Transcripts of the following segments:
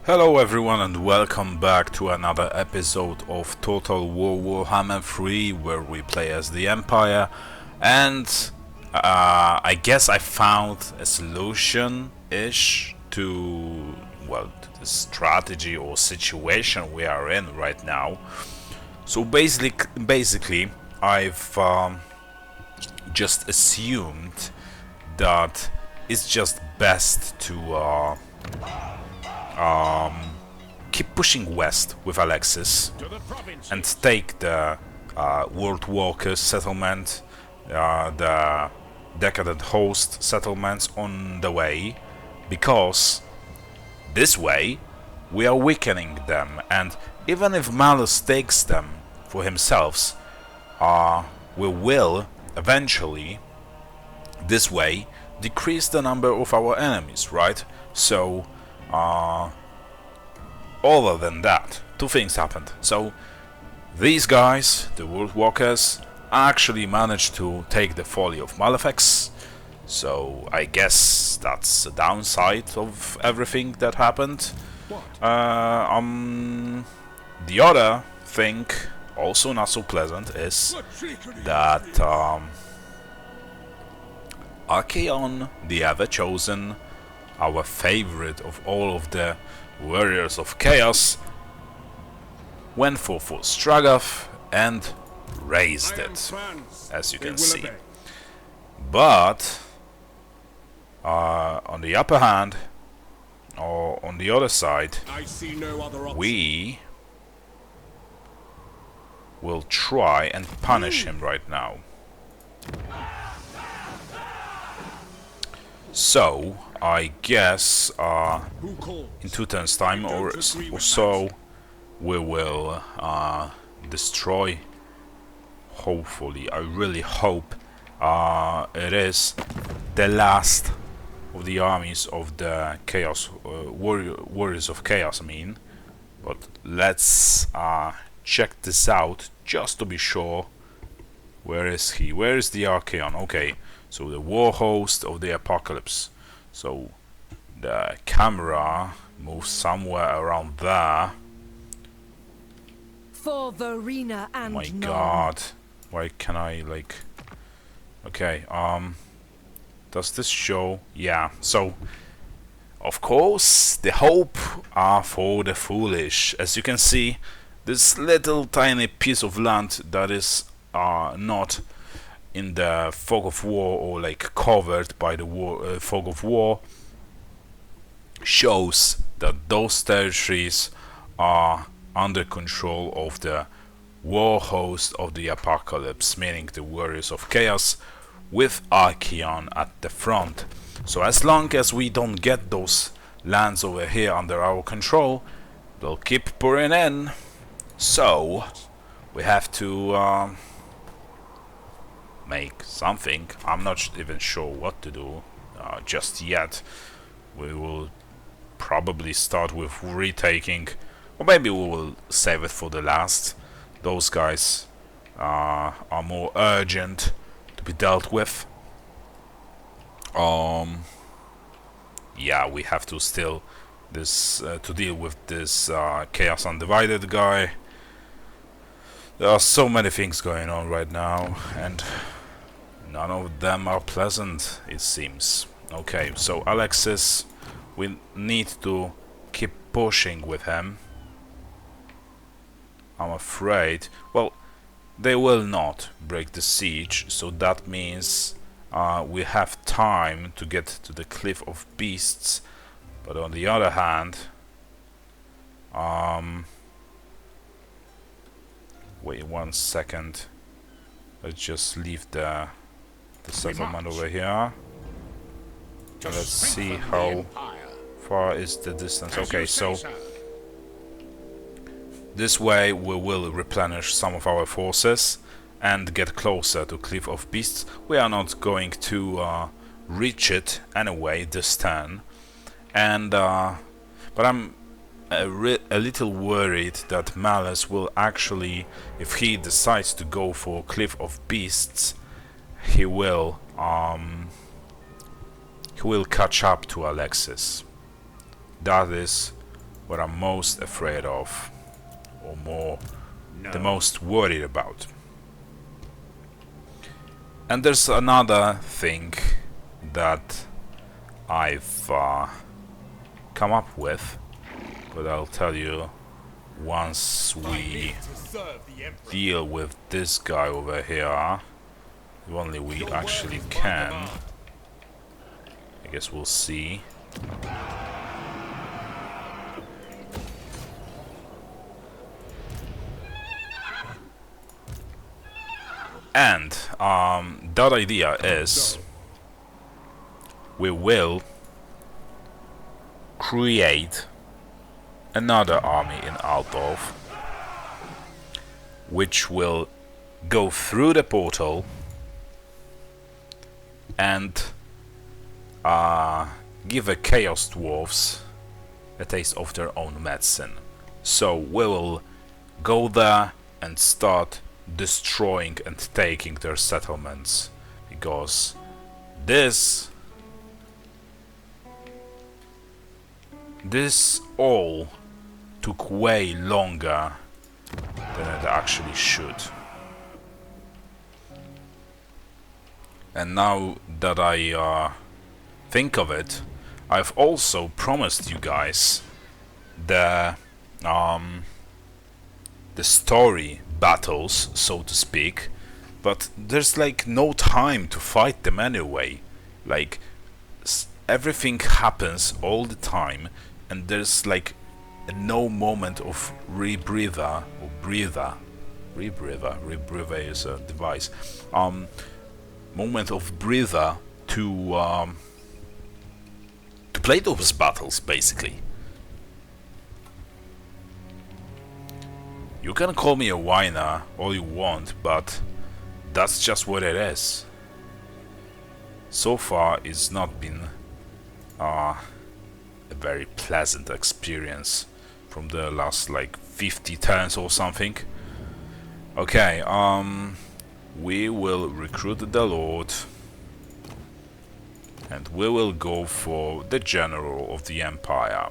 Hello everyone and welcome back to another episode of Total War Warhammer 3 where we play as the Empire, and I guess I found a solution-ish to the strategy or situation we are in right now. So basically I've just assumed that it's just best to keep pushing west with Alexis and take the World Walkers settlement, the Decadent Host settlements on the way, because this way we are weakening them, and even if Malus takes them for himself, we will eventually, this way, decrease the number of our enemies, right? So other than that, two things happened. So these guys, the World Walkers, actually managed to take the Folly of Malefics. So I guess that's the downside of everything that happened. The other thing, also not so pleasant, is that Archaon, the Ever-Chosen, our favorite of all of the Warriors of Chaos, went for Stragath and raised it, as you can see. But on the upper hand, or on the other side, we will try and punish him right now. So I guess in 2 turns time or so we will destroy, hopefully, I really hope it is the last of the armies of the Chaos Warriors of Chaos, I mean. But let's check this out just to be sure. Where is he? Where is the Archaon? Okay, so the war host of the apocalypse. So the camera moves somewhere around there. For Verena and oh my god, why can I like... Okay, does this show? Yeah, so of course the hope are for the foolish. As you can see, this little tiny piece of land that is not in the fog of war, or like covered by the fog of war, shows that those territories are under control of the war host of the apocalypse, meaning the Warriors of Chaos, with Archaon at the front. So as long as we don't get those lands over here under our control, they'll keep pouring in. So we have to make something. I'm not even sure what to do just yet. We will probably start with retaking, or maybe we will save it for the last. Those guys are more urgent to be dealt with. Yeah, we have to still to deal with this Chaos Undivided guy. There are so many things going on right now, and none of them are pleasant, it seems. Okay, so Alexis, we need to keep pushing with him. I'm afraid, well, they will not break the siege, so that means we have time to get to the Cliff of Beasts. But on the other hand, wait 1 second. Let's just leave the settlement over here. And let's see how far is the distance. Okay, so this way we will replenish some of our forces and get closer to Cliff of Beasts. We are not going to reach it anyway this turn, and but I'm a little worried that Malus will actually, if he decides to go for Cliff of Beasts, he will catch up to Alexis. That is what I'm most afraid of, or more, the most worried about. And there's another thing that I've come up with, but I'll tell you once we deal with this guy over here. If only we actually can. I guess we'll see. And that idea is we will create another army in Altdorf, which will go through the portal and give the Chaos Dwarfs a taste of their own medicine. So we will go there and start destroying and taking their settlements, because this all took way longer than it actually should. And now that I think of it, I've also promised you guys the story battles, so to speak, but there's like no time to fight them anyway. Like everything happens all the time, and there's like no moment of rebreather or breather. Rebreather is a device. Moment of breather to play those battles, basically. You can call me a whiner all you want, but that's just what it is. So far, it's not been a very pleasant experience from the last like 50 turns or something. Okay, we will recruit the Lord, and we will go for the General of the Empire.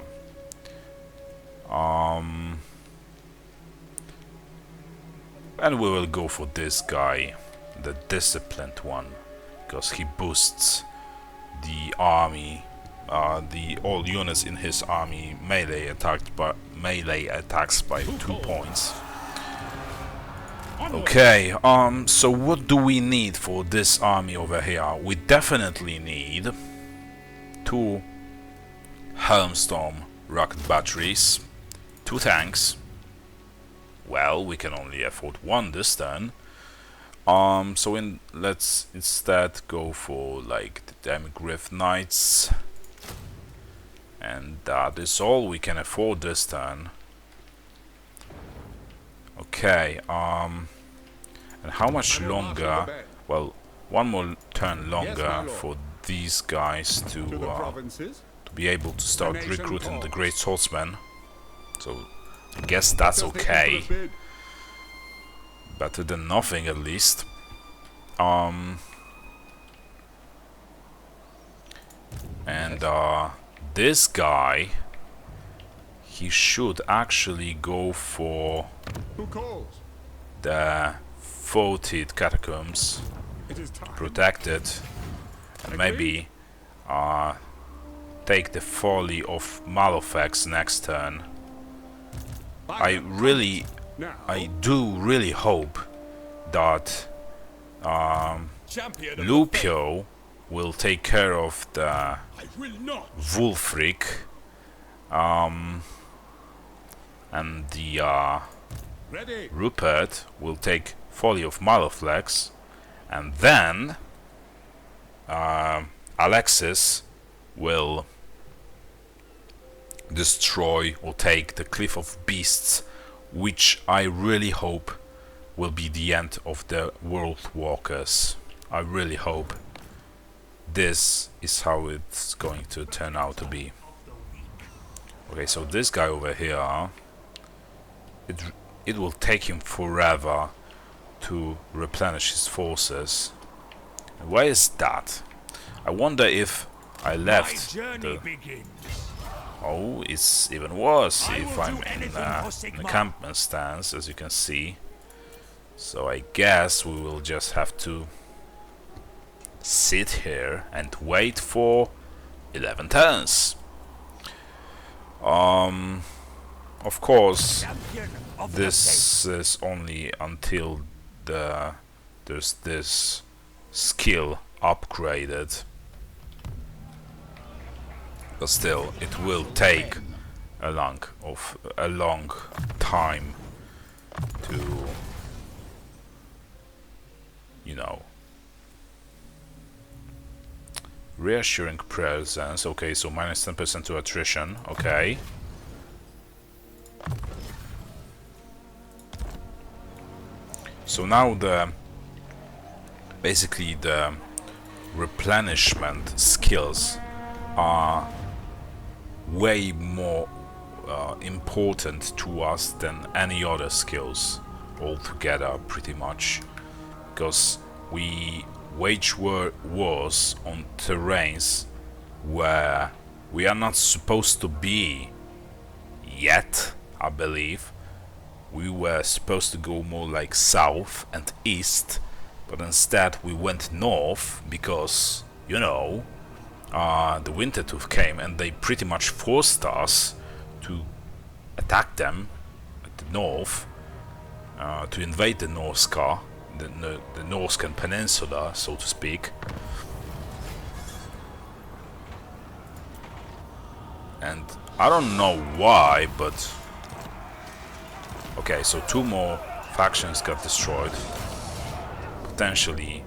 And we will go for this guy, the Disciplined one, because he boosts the army, all units in his army melee attacks by 2 points. Okay, so what do we need for this army over here? We definitely need 2 Helmstorm rocket batteries, 2 tanks. Well, we can only afford 1 this turn. So let's instead go for like the Demigryph Knights, and that is all we can afford this turn. Okay, and how much longer? Well, 1 more turn longer for these guys to be able to start recruiting the Great Swordsmen. So I guess that's okay. Better than nothing, at least. And this guy, he should actually go for the Voted Catacombs, protected, and maybe take the Folly of Malefax next turn. I do really hope that Lupio will take care of the Wulfric, and the Rupert will take Folly of Malaflex, and then Alexis will destroy or take the Cliff of Beasts, which I really hope will be the end of the World Walkers. I really hope this is how it's going to turn out to be. Okay, so this guy over here, it will take him forever to replenish his forces. And why is that? I wonder if I left Oh, it's even worse if I'm in an encampment stance, as you can see. So I guess we will just have to sit here and wait for 11 turns. Of course, this is only until there's this skill upgraded. But still, it will take a long time to, you know. Reassuring presence. Okay, so minus 10% to attrition. Okay. So now basically the replenishment skills are way more important to us than any other skills altogether, pretty much, because we wage wars on terrains where we are not supposed to be yet, I believe. We were supposed to go more like south and east, but instead we went north because, you know, the Winter Tooth came and they pretty much forced us to attack them at the north, to invade the Norsca, the Norscan Peninsula, so to speak. And I don't know why, but okay, so 2 more factions got destroyed. Potentially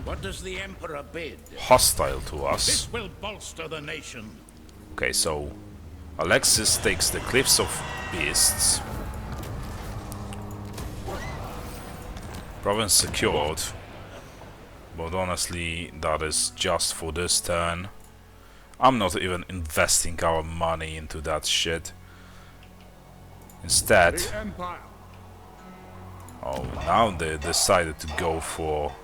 what does the Emperor bid? Hostile to us. This will bolster the nation. Okay, so Alexis takes the Cliffs of Beasts. Province secured. But honestly, that is just for this turn. I'm not even investing our money into that shit. Instead, oh, now they decided to go for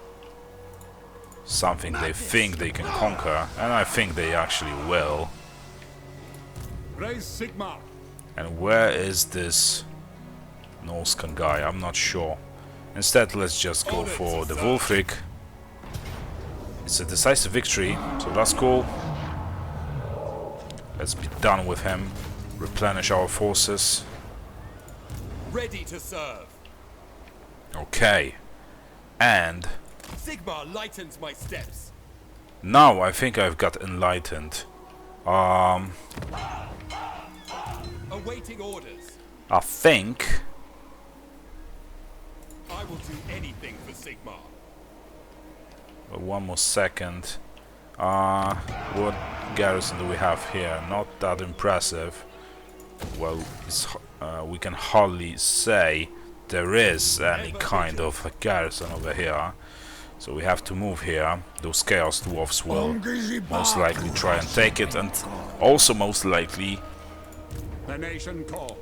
something they think they can conquer, and I think they actually will. And where is this Norscan guy? I'm not sure. Instead, let's just go for the Wulfric. It's a decisive victory, so that's cool. Let's be done with him. Replenish our forces. Ready to serve. Okay. And Sigmar lightens my steps. now I think I've got enlightened. Awaiting orders. I think I will do anything for Sigmar. one more second. What garrison do we have here? Not that impressive. Well, we can hardly say there is any kind of a garrison over here. So we have to move here. Those Chaos Dwarfs will most likely try and take it, and also most likely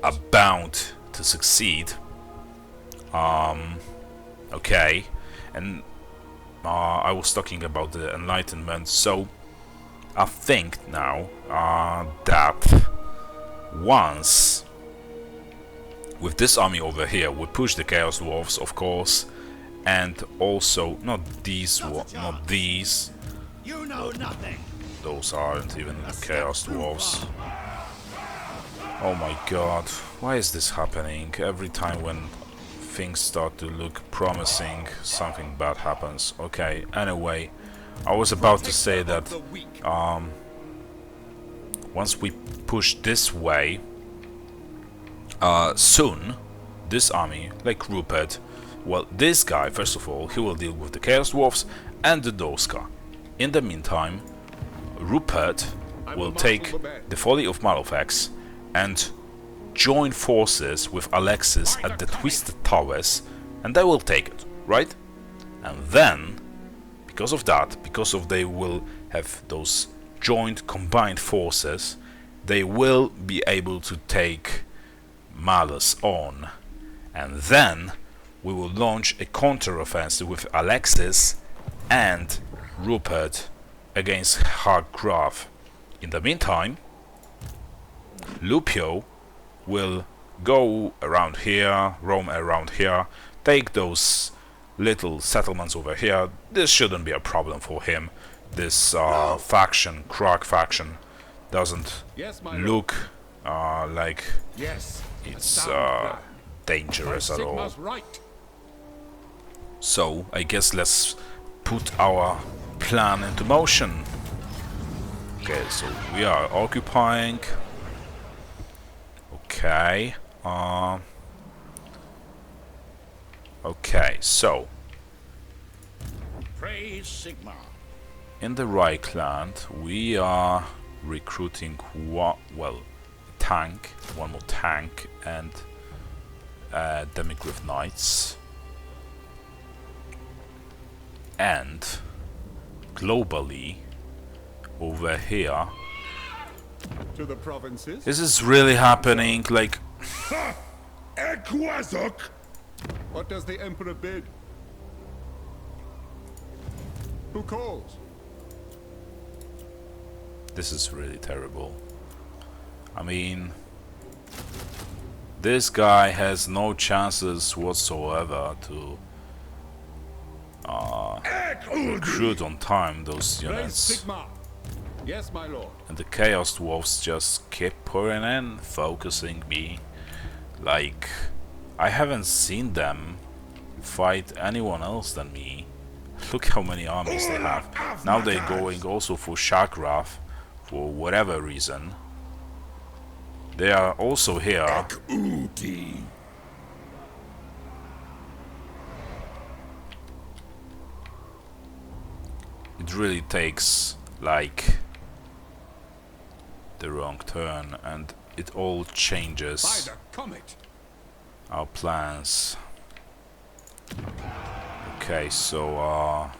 are bound to succeed. Okay, and I was talking about the Enlightenment, so I think now that once with this army over here we push the Chaos Dwarfs, of course, and also not these, You know nothing. those aren't even Chaos Dwarfs. Oh my god, why is this happening? Every time when things start to look promising, something bad happens. Okay, anyway, I was about to say that once we push this way, soon, this army, like Rupert, well, this guy, first of all, he will deal with the Chaos Dwarfs and the Doska. In the meantime, Rupert will take the Folly of Malefax and join forces with Alexis at the Twisted Towers, and they will take it, right? And then, because of that, they will have those joint combined forces, they will be able to take Malus on, and then we will launch a counter-offensive with Alexis and Rupert against Hargrave. In the meantime, Lupio will go around here, roam around here, take those little settlements over here. This shouldn't be a problem for him. This faction, Krog faction, doesn't look like it's dangerous at all. So I guess let's put our plan into motion. Okay, so we are occupying. Okay. Okay, so Praise Sigmar. in the Reichland we are recruiting one more tank and Demigryph Knights. And globally over here, To the provinces. this is really happening, like What does the Emperor bid? Who calls? this is really terrible. I mean, this guy has no chances whatsoever to recruit on time those Praise units. Sigmar. Yes, my lord. And the Chaos Dwarfs just keep pouring in, focusing me. Like, I haven't seen them fight anyone else than me. Look how many armies they have. Now they're going also for Shagrath for whatever reason. They are also here. It really takes like the wrong turn and it all changes By the comet. our plans. Okay, so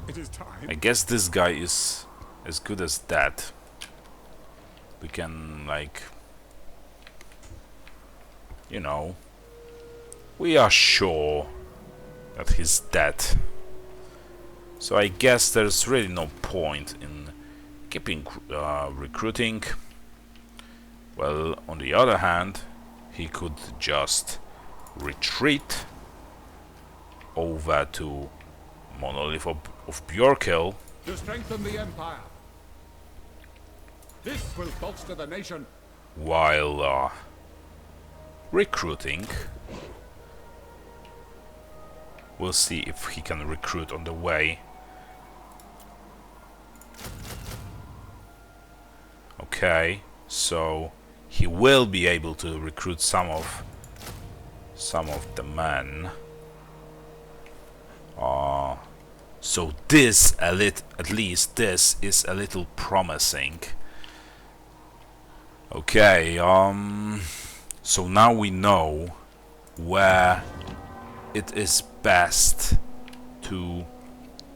It is time. I guess this guy is as good as dead. We can, like, you know, we are sure that he's dead. So I guess there's really no point in keeping recruiting. Well, on the other hand, he could just retreat over to Monolith of Bjorkel. To strengthen the Empire. This will bolster the nation. While recruiting. We'll see if he can recruit on the way. Okay, so he will be able to recruit some of the men. So this at least this is a little promising. Okay, so now we know where it is best to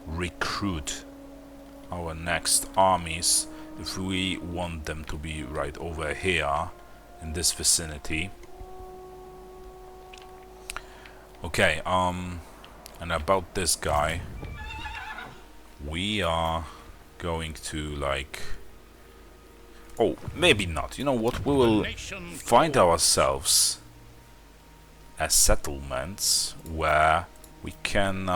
recruit our next armies if we want them to be right over here in this vicinity. Okay, and about this guy, we are going to, like, oh, maybe not. You know what? We will find ourselves as settlements where we can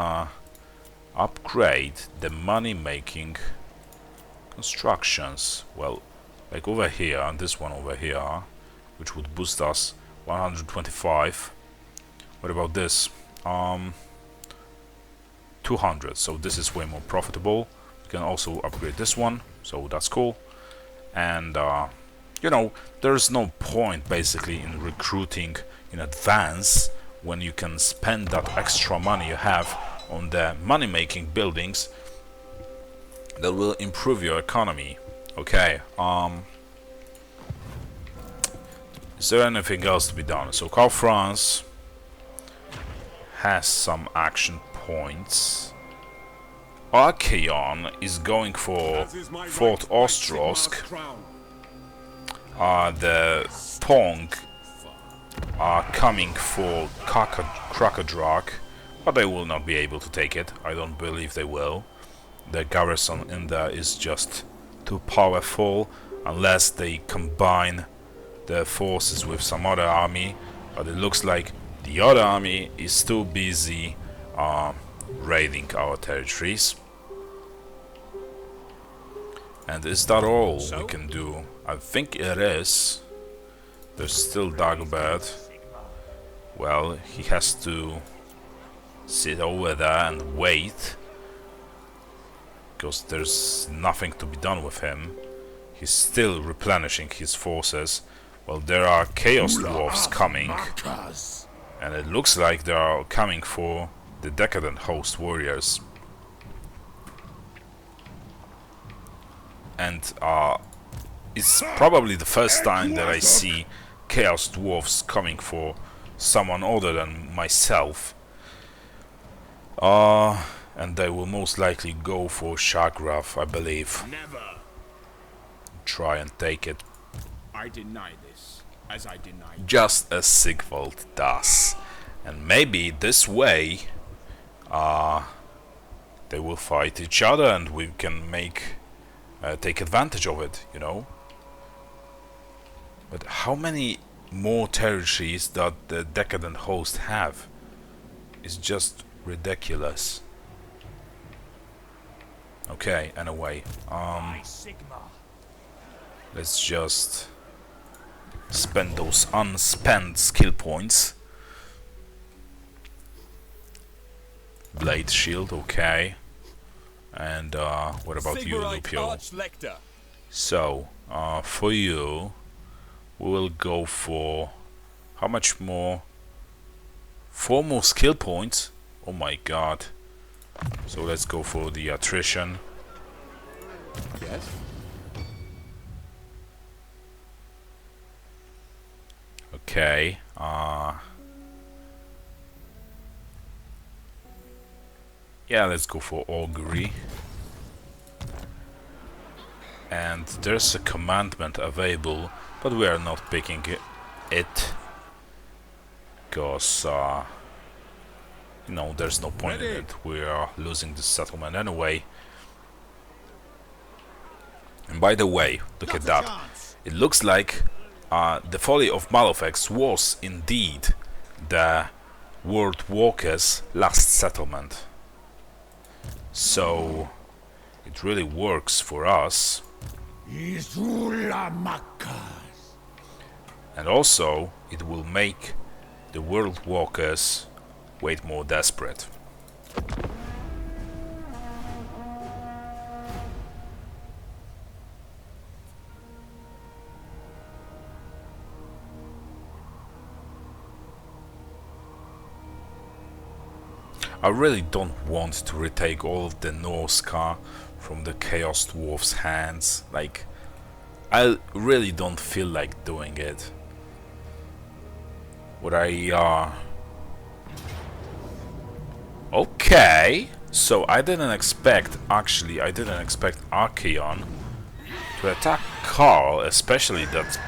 upgrade the money-making constructions. Well, like over here, and this one over here, which would boost us 125. What about this? 200. So this is way more profitable. We can also upgrade this one, so that's cool. And you know, there's no point basically in recruiting in advance when you can spend that extra money you have on the money-making buildings that will improve your economy. Okay, is there anything else to be done? So Karl Franz has some action points. Archeon is going for Fort Ostrosk. The Pong are coming for Krakadrak, but they will not be able to take it. I don't believe they will. The garrison in there is just too powerful, unless they combine their forces with some other army, but it looks like the other army is too busy raiding our territories. And is that all we can do? I think it is. There's still Dagobert. Well, he has to sit over there and wait, because there's nothing to be done with him. He's still replenishing his forces. Well, there are Chaos Dwarfs coming, and it looks like they are coming for the Decadent Host Warriors. And it's probably the first time that I see Chaos Dwarfs coming for someone other than myself. And they will most likely go for Shagrath, I believe. Never. Try and take it. I deny this, as I deny. Just as Sigvald does. And maybe this way they will fight each other and we can take advantage of it, you know. But how many more territories that the Decadent Host have? It's just ridiculous. Okay, anyway, let's just spend those unspent skill points. Blade shield, okay. And what about you, Lupio? So, for you, we will go for how much more? 4 more skill points. Oh my god. So let's go for the attrition. Yes? Okay. Yeah, let's go for augury. And there's a commandment available, but we are not picking it because you know, there's no point in it. We are losing this settlement anyway. And by the way, look at that. It looks like the folly of Malefics was indeed the World Walker's last settlement. So it really works for us. And also it will make the World Walkers wait more desperate. I really don't want to retake all of the Norska from the Chaos Dwarf's hands. Like, I really don't feel like doing it. What Okay, so I didn't expect Archeon to attack Karl, especially that,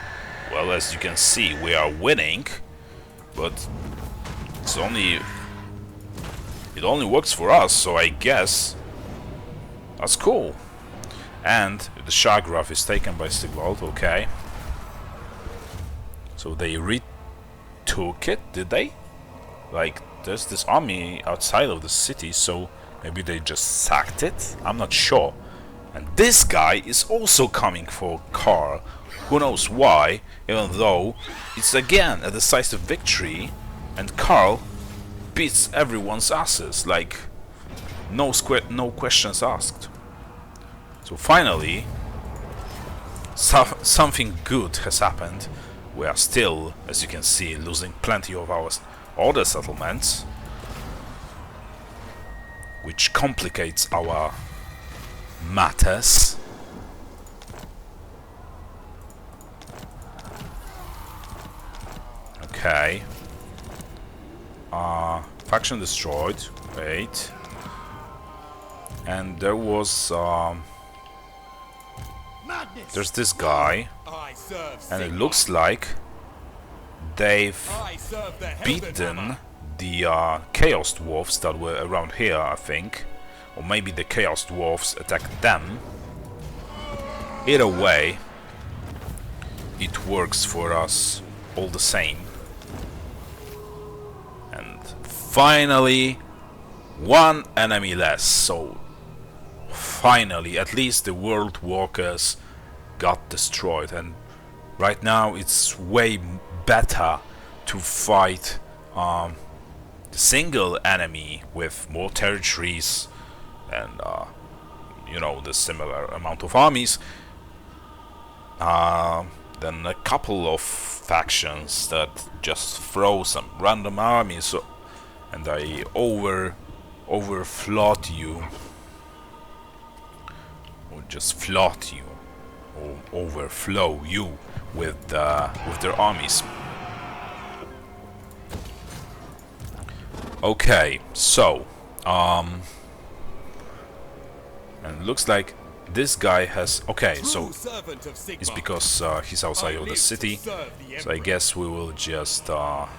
well, as you can see, we are winning, but it only works for us, so I guess that's cool. And the Shagrath is taken by Sigvald, okay. So they retook it, did they? Like, there's this army outside of the city, so maybe they just sacked it? I'm not sure. And this guy is also coming for Karl. Who knows why, even though it's again a decisive victory, and Karl beats everyone's asses, like no questions asked. So finally, something good has happened. We are still, as you can see, losing plenty of our other settlements, which complicates our matters. Okay. Faction destroyed. Wait. And there was there's this guy, and it looks like they've beaten the Chaos Dwarfs that were around here, I think. Or maybe the Chaos Dwarfs attacked them. Either way, it works for us all the same. And finally, one enemy less. So finally, at least the World Walkers got destroyed. And right now it's way better to fight the single enemy with more territories and you know, the similar amount of armies than a couple of factions that just throw some random armies and they overflood you, or just flood you, or overflow you with their armies. Okay, so and it looks like this guy has... Okay, so it's because he's outside of the city, so I guess we will just... Well,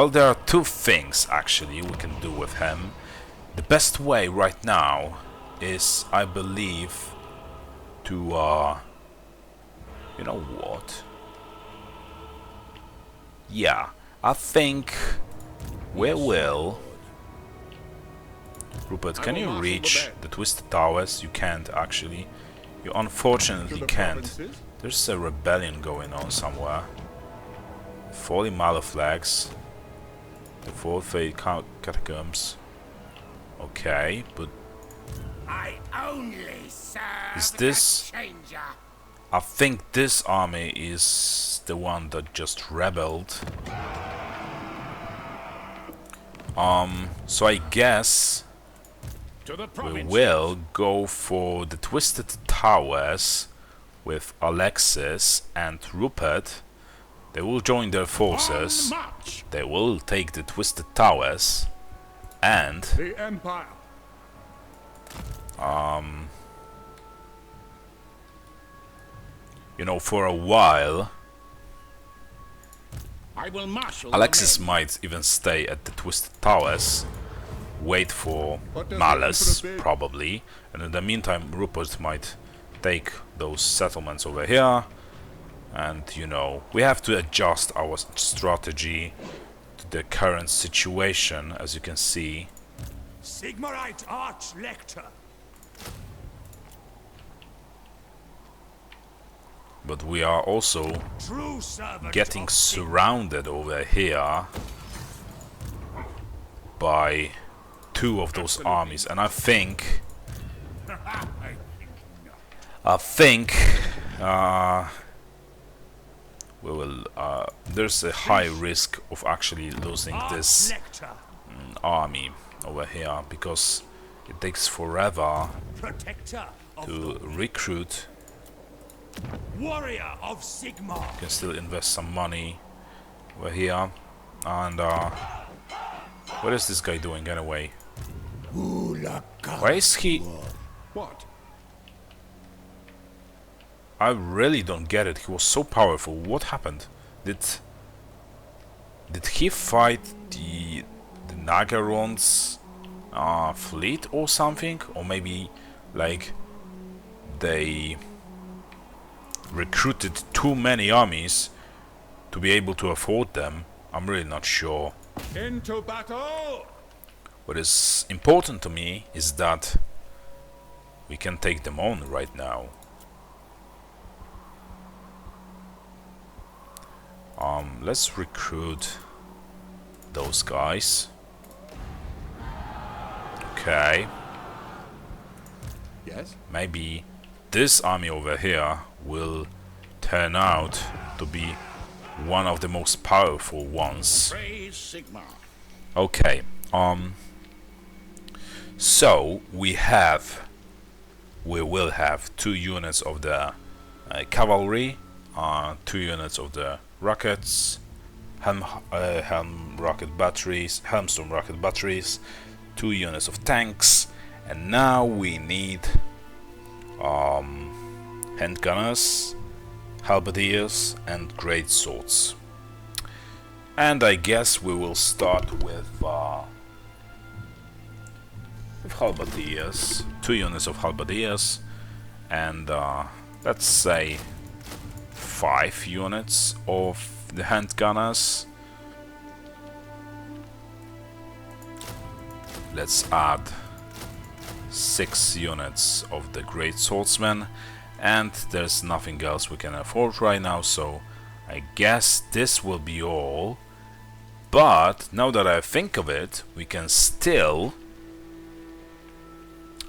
there are two things actually we can do with him. The best way right now is, I believe, to... you know what? Yeah, I think we will... Rupert, can you reach the Twisted Towers? You can't, actually. You unfortunately can't. There's a rebellion going on somewhere. Falling Malaflags. The Four Fate Catacombs. Okay, but... I only serve is this... I think this army is the one that just rebelled. So I guess... we will go for the Twisted Towers with Alexis and Rupert. They will join their forces. They will take the Twisted Towers and The Empire. you know, for a while I will marshal Alexis might even stay at the Twisted Towers, wait for What does the Malice, Emperor bid? probably, and in the meantime Rupert might take those settlements over here, and you know, we have to adjust our strategy to the current situation, as you can see. Sigmarite Arch-Lector. But we are also True servant getting of surrounded over here by two of those armies, and I think we will there's a high risk of actually losing this Arch-Lector. army over here, because it takes forever Protector of to recruit. Warrior of Sigmar. You can still invest some money over here. And what is this guy doing anyway? Why is he... What? I really don't get it. He was so powerful. What happened? Did he fight the Nagaron's fleet or something? Or maybe like they recruited too many armies to be able to afford them? I'm really not sure. Into battle! What is important to me is that we can take them on right now. Let's recruit those guys. Okay. Yes? Maybe this army over here will turn out to be one of the most powerful ones. Praise Sigmar. Okay. So we will have 2 units of the cavalry, 2 units of the rockets, Helmstone rocket batteries, 2 units of tanks, and now we need handgunners halberdiers and great swords. And I guess we will start with halberdiers, 2 units of halberdiers, and let's say 5 units of the handgunners. Let's add 6 units of the great swordsmen, and there's nothing else we can afford right now, so I guess this will be all. But now that I think of it, we can still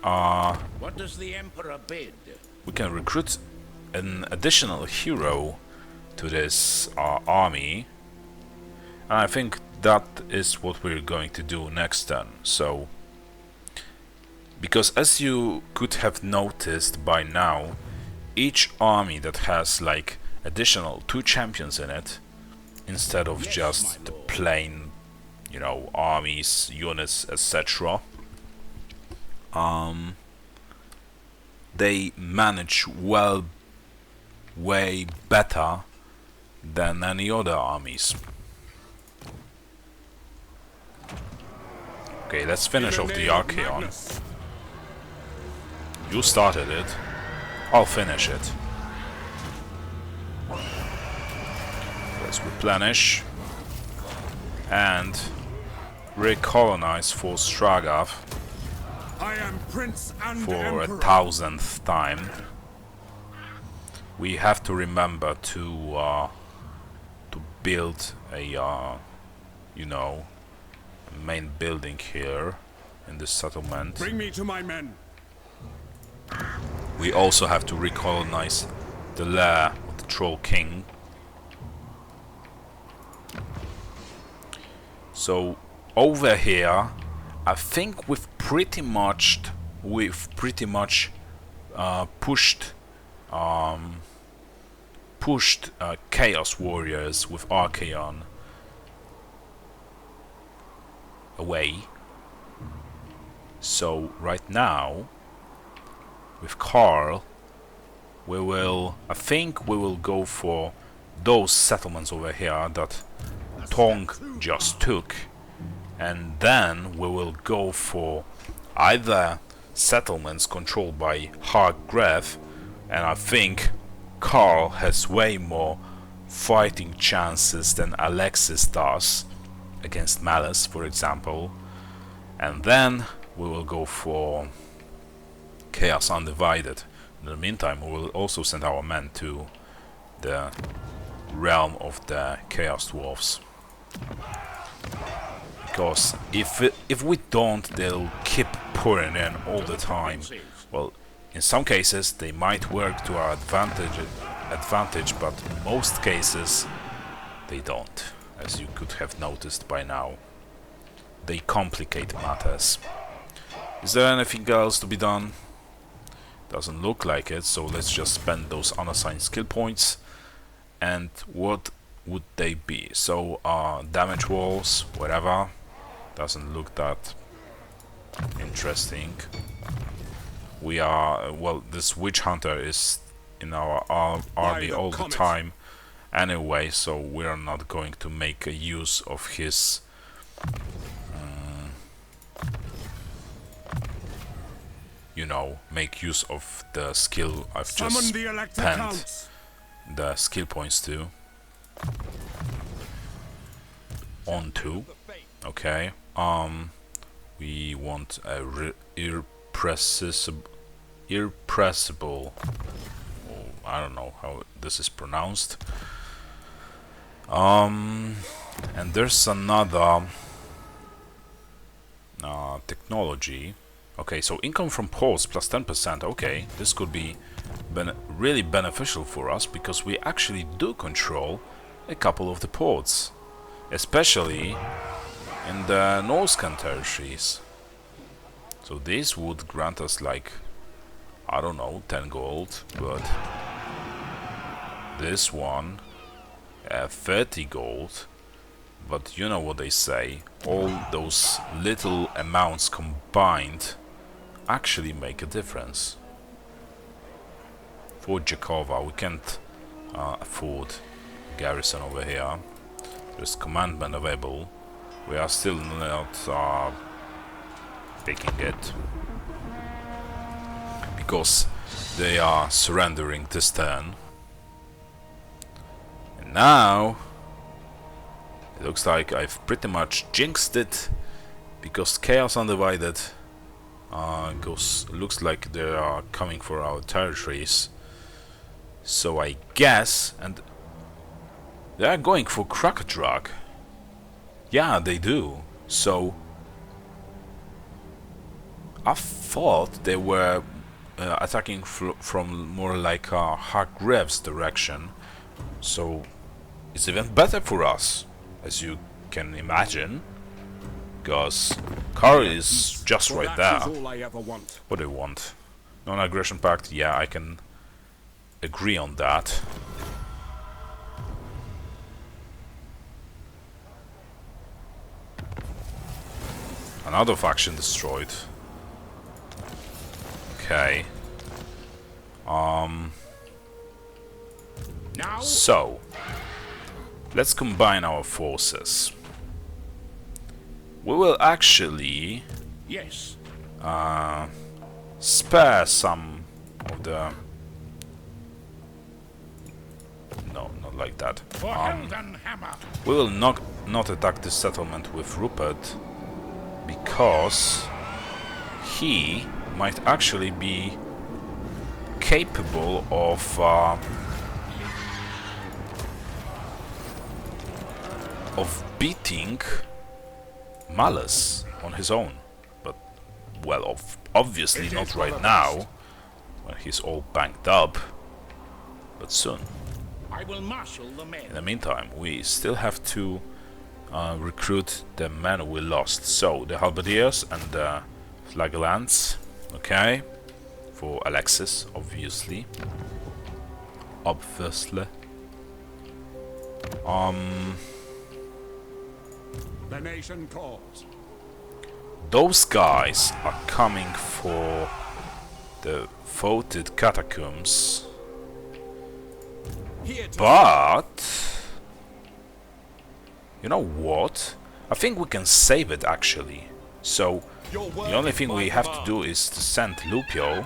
What does the Emperor bid? we can recruit an additional hero to this army, and I think that is what we're going to do next turn. So, because as you could have noticed by now, each army that has like additional 2 champions in it, instead of Yes, just my the lord. plain, you know, armies, units, etc. They manage well, way better than any other armies. Okay, let's finish In off the the name of Archaeon. Magnus. You started it. I'll finish it. Let's replenish and recolonize for Stragath I am Prince and for Emperor. 1000th time. We have to remember to build a you know, main building here in this settlement. Bring me to my men. We also have to recolonize the lair of the Troll King. So over here, I think we've pretty much pushed Chaos Warriors with Archaeon away. So right now, with Karl, I think we will go for those settlements over here that Tong just took, and then we will go for either settlements controlled by Hargrave, and I think Karl has way more fighting chances than Alexis does against Malice, for example, and then we will go for Chaos Undivided. In the meantime, we will also send our men to the realm of the Chaos Dwarfs. Because if we don't, they'll keep pouring in all the time. Well, in some cases they might work to our advantage, but in most cases they don't, as you could have noticed by now. They complicate matters. Is there anything else to be done? Doesn't look like it, so let's just spend those unassigned skill points. And what would they be? So damage walls, whatever. Doesn't look that interesting. We are, well, this witch hunter is in our army all the time anyway, so we are not going to make a use of his you know, make use of the skill I've Summon just the elector penned counts. the skill points to. Onto. Okay. We want a irrepressible. Oh, I don't know how this is pronounced. And there's another technology. Okay, so income from ports plus 10%. Okay, this could be really beneficial for us because we actually do control a couple of the ports, especially in the Norscan territories. So this would grant us like, I don't know, 10 gold, but this one 30 gold. But you know what they say, all those little amounts combined actually make a difference. For Jakova, we can't a fort garrison over here. There's commandment available. We are still not taking it because they are surrendering this turn. And now it looks like I've pretty much jinxed it, because Chaos Undivided looks like they are coming for our territories. So I guess, and they are going for Krakatrak. Yeah, they do. So I thought they were attacking from more like Hargrev's direction. So it's even better for us, as you can imagine, because Karl is just right there. All I ever want. What do you want? Non-aggression pact? Yeah, I can agree on that. Another faction destroyed. Okay. Now, So let's combine our forces. We will actually yes. spare some of the... No, not like that. For Helden Hammer. We will not attack this settlement with Rupert, because he might actually be capable of beating Malice on his own. But, well, obviously not right now, when he's all banked up, but soon. I will marshal the In men. the meantime, we still have to recruit the men we lost. So, the Halberdiers and the Flagellants, okay, for Alexis, obviously. Obviously. The nation calls. Those guys are coming for the voted catacombs, Here to but you know what? I think we can save it actually. So your word the only is thing my we have to command. do is to send Lupio.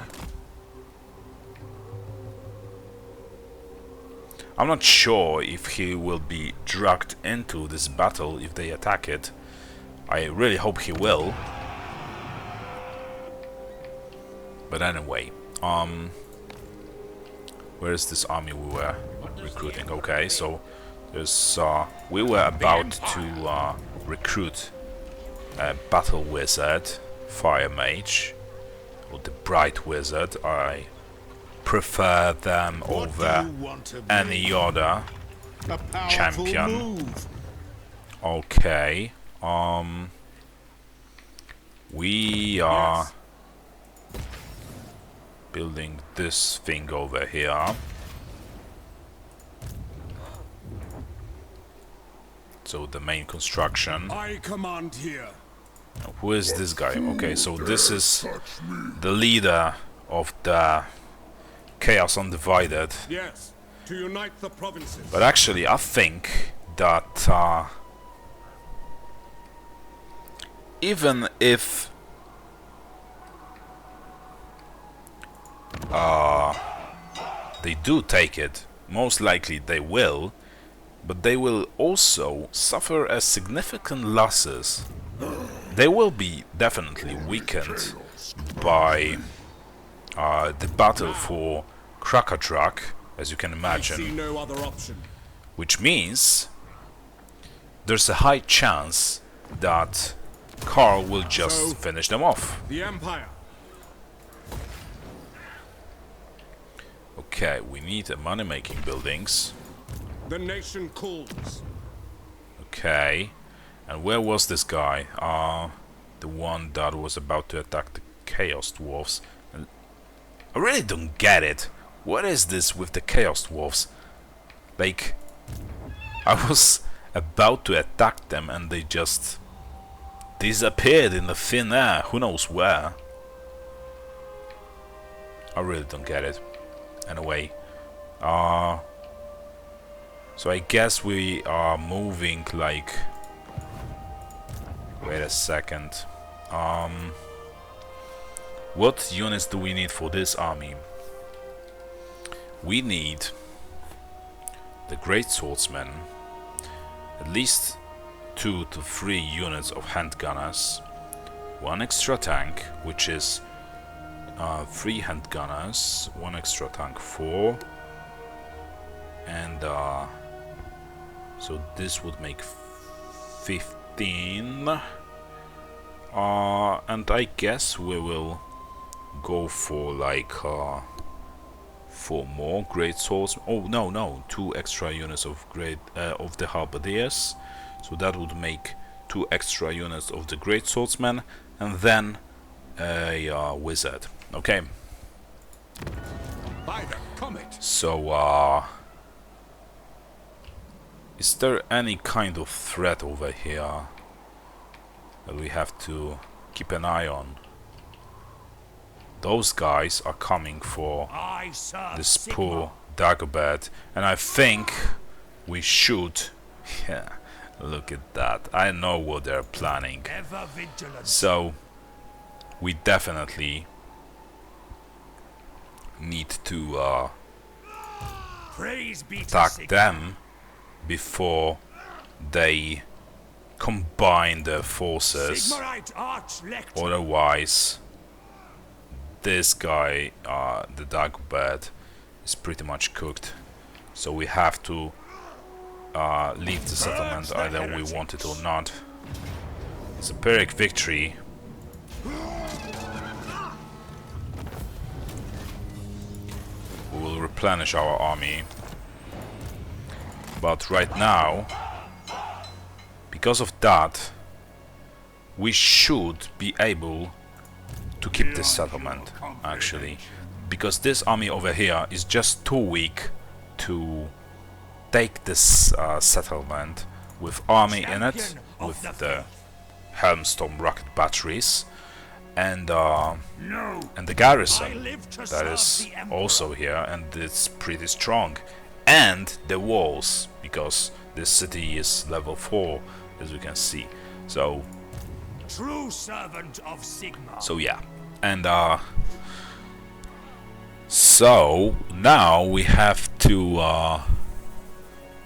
I'm not sure if he will be dragged into this battle if they attack it. I really hope he will. But anyway, where is this army we were recruiting? Okay, so there's we were about to recruit a battle wizard, fire mage, or the bright wizard. I prefer them over any other champion. Okay, we are building this thing over here. So the main construction. I command here. Who is this guy? Okay, so this is the leader of the Chaos Undivided. Yes, to unite the provinces. But actually, I think that even if they do take it, most likely they will, but they will also suffer a significant losses. They will be definitely weakened by the battle for Krakatrak, as you can I see imagine, no other option. which means there's a high chance that Karl will just So- finish them off. The Empire. Okay, we need a money-making buildings. The nation calls. Okay, and where was this guy? The one that was about to attack the Chaos Dwarfs. And I really don't get it. What is this with the Chaos Dwarfs? Like, I was about to attack them and they just disappeared in the thin air. Who knows where? I really don't get it. Anyway, So I guess we are moving like... Wait a second. What units do we need for this army? We need the Great Swordsmen, at least 2 to 3 units of handgunners, 1 extra tank, which is 3 handgunners, 1 extra tank, 4, and so this would make 15, and I guess we will go for like 4 more great swords. Oh no, 2 extra units of of the halberdiers, so that would make 2 extra units of the great swordsmen, and then a wizard. Okay. By the comet. So is there any kind of threat over here that we have to keep an eye on? Those guys are coming for this poor Dagobert, and I think we should... Yeah, look at that. I know what they're planning. So we definitely need to attack them before they combine their forces. Otherwise, this guy, the Dagobert, is pretty much cooked. So we have to leave the settlement either we want it or not. It's a Pyrrhic victory. We will replenish our army. But right now, because of that, we should be able to keep this settlement, actually, because this army over here is just too weak to take this settlement with army in it, with the Helmstorm rocket batteries, and the garrison that is also here, and it's pretty strong, and the walls, because this city is level 4, as we can see. So True servant of Sigmar. So yeah, and so now we have to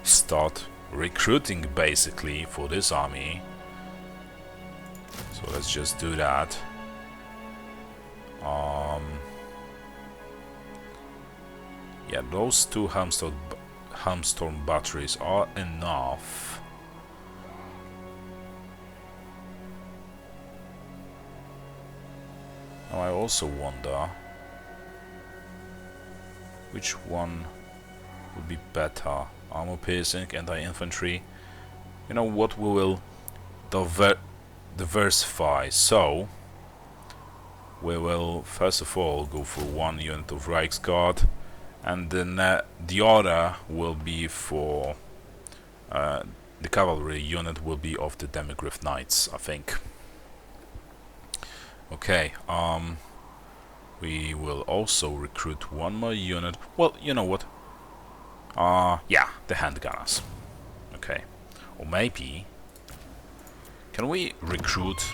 start recruiting basically for this army. So let's just do that. Yeah, those 2 Helmstorm batteries are enough. Now I also wonder which one would be better, armor piercing, anti-infantry. You know what, we will diversify. So we will first of all go for 1 unit of Reichsguard, and then the other will be for the cavalry unit will be of the Demigryph Knights, I think. Okay, we will also recruit 1 more unit. Well, you know what? Yeah, the handgunners. Okay, or maybe can we recruit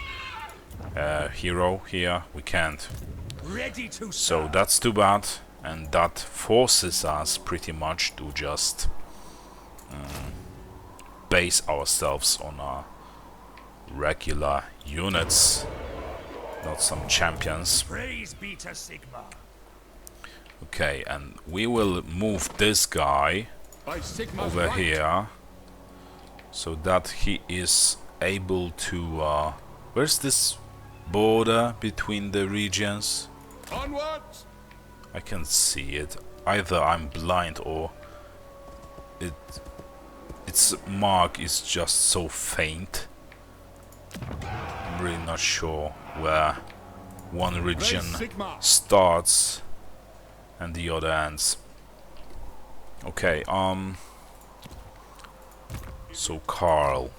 a hero here? We can't. So that's too bad, and that forces us pretty much to just base ourselves on our regular units. Not some champions. Praise be to Sigmar. Okay, and we will move this guy over here so that he is able to where's this border between the regions? Onwards! I can't see it. Either I'm blind or its mark is just so faint. I'm really not sure where one region starts and the other ends. Okay, so Karl,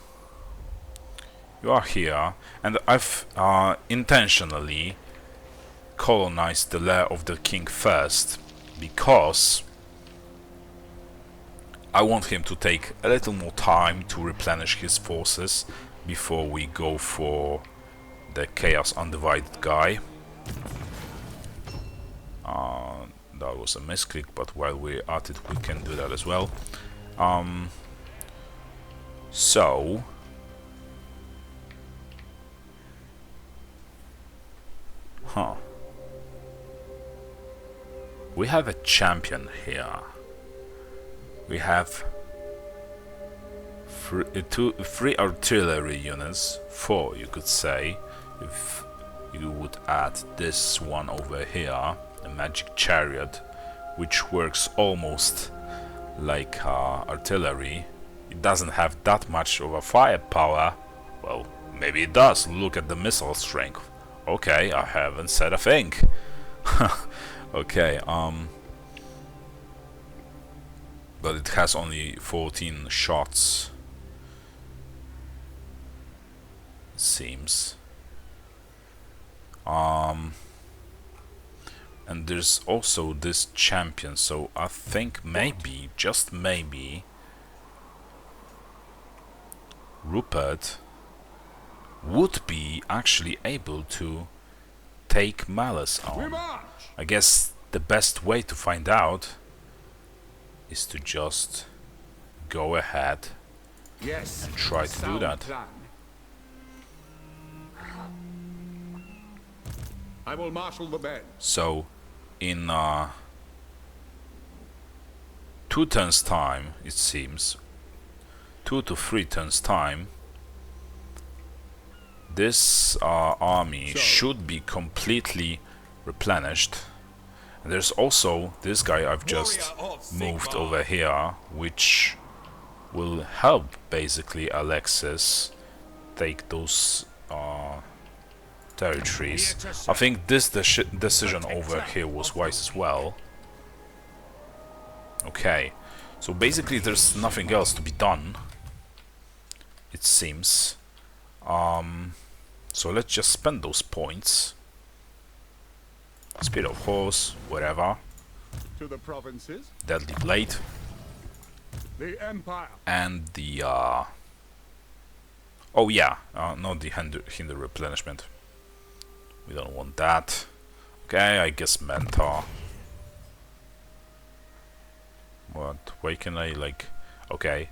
you are here, and I've intentionally colonized the lair of the king first, because I want him to take a little more time to replenish his forces before we go for the Chaos Undivided guy. That was a misclick, but while we're at it, we can do that as well. So we have a champion here. We have three artillery units, 4 you could say, if you would add this one over here, a magic chariot, which works almost like artillery. It doesn't have that much of a firepower. Well, maybe it does. Look at the missile strength. Okay, I haven't said a thing. Okay, but it has only 14 shots, it seems. And there's also this champion, so I think maybe, just maybe, Rupert would be actually able to take Malice on. I guess the best way to find out is to just go ahead and try to do that. I will marshal the men. So, in 2 turns time, it seems, 2 to 3 turns time, this army should be completely replenished. And there's also this guy I've just moved over here, which will help basically Alexis take those territories. I think this decision over here was wise as well. Okay, so basically there's nothing else to be done, it seems. So let's just spend those points. Speed of horse, whatever. To the provinces. Deadly blade. The Empire. And the oh yeah, not the hinder replenishment. We don't want that. Okay, I guess mentor. What? Why can I like? Okay,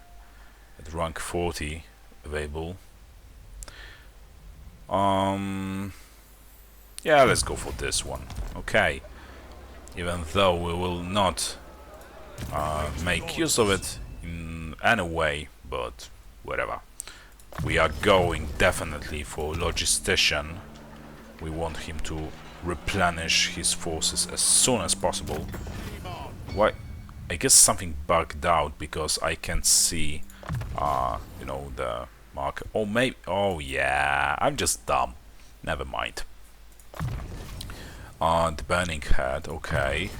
at rank 40 available. Yeah, let's go for this one. Okay, even though we will not make use of it in any way, but whatever. We are going definitely for logistician. We want him to replenish his forces as soon as possible. Why? I guess something bugged out because I can't see, you know, the marker. Oh, maybe. Oh, yeah. I'm just dumb. Never mind. The burning head. Okay.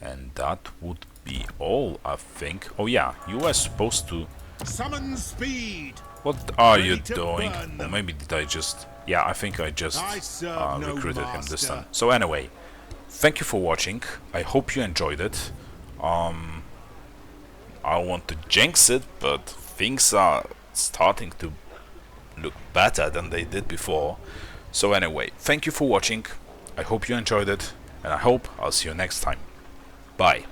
And that would be all, I think. Oh, yeah. You were supposed to. Summon speed. What are you doing? Or maybe did I just... Yeah, I think I just recruited him this time. So anyway, thank you for watching. I hope you enjoyed it. I want to jinx it, but things are starting to look better than they did before. So anyway, thank you for watching. I hope you enjoyed it, and I hope I'll see you next time. Bye.